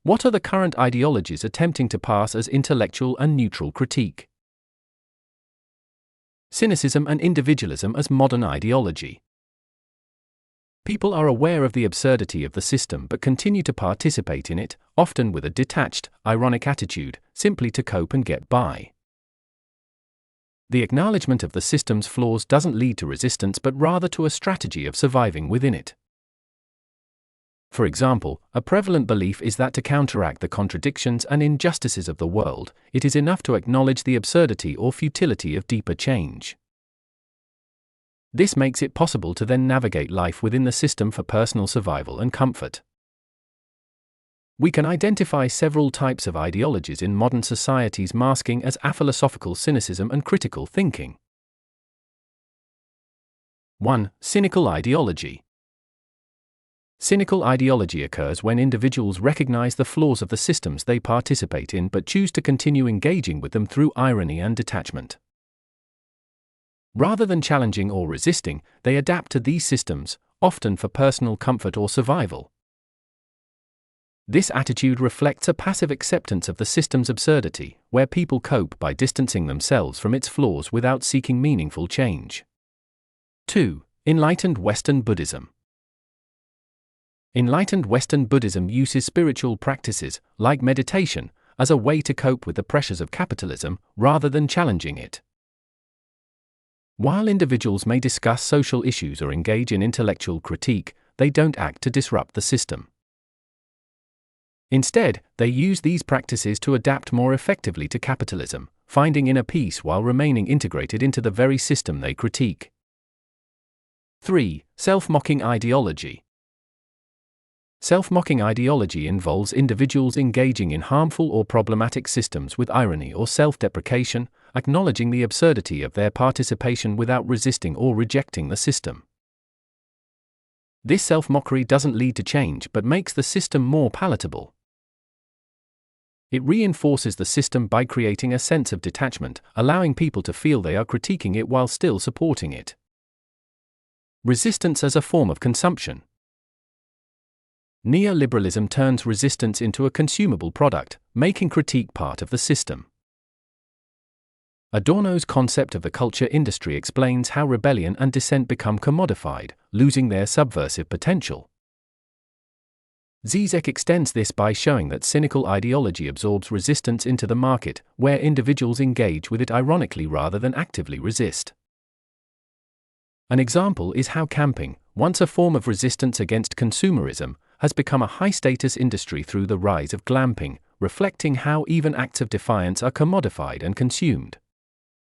What are the current ideologies attempting to pass as intellectual and neutral critique? Cynicism and individualism as modern ideology. People are aware of the absurdity of the system but continue to participate in it, often with a detached, ironic attitude, simply to cope and get by. The acknowledgement of the system's flaws doesn't lead to resistance but rather to a strategy of surviving within it. For example, a prevalent belief is that to counteract the contradictions and injustices of the world, it is enough to acknowledge the absurdity or futility of deeper change. This makes it possible to then navigate life within the system for personal survival and comfort. We can identify several types of ideologies in modern societies masking as aphilosophical cynicism and critical thinking. 1. Cynical ideology. Cynical ideology occurs when individuals recognize the flaws of the systems they participate in but choose to continue engaging with them through irony and detachment. Rather than challenging or resisting, they adapt to these systems, often for personal comfort or survival. This attitude reflects a passive acceptance of the system's absurdity, where people cope by distancing themselves from its flaws without seeking meaningful change. 2. Enlightened Western Buddhism. Enlightened Western Buddhism uses spiritual practices, like meditation, as a way to cope with the pressures of capitalism, rather than challenging it. While individuals may discuss social issues or engage in intellectual critique, they don't act to disrupt the system. Instead, they use these practices to adapt more effectively to capitalism, finding inner peace while remaining integrated into the very system they critique. 3. Self-mocking ideology. Self-mocking ideology involves individuals engaging in harmful or problematic systems with irony or self-deprecation, acknowledging the absurdity of their participation without resisting or rejecting the system. This self-mockery doesn't lead to change but makes the system more palatable. It reinforces the system by creating a sense of detachment, allowing people to feel they are critiquing it while still supporting it. Resistance as a form of consumption. Neoliberalism turns resistance into a consumable product, making critique part of the system. Adorno's concept of the culture industry explains how rebellion and dissent become commodified, losing their subversive potential. Zizek extends this by showing that cynical ideology absorbs resistance into the market, where individuals engage with it ironically rather than actively resist. An example is how camping, once a form of resistance against consumerism, has become a high-status industry through the rise of glamping, reflecting how even acts of defiance are commodified and consumed.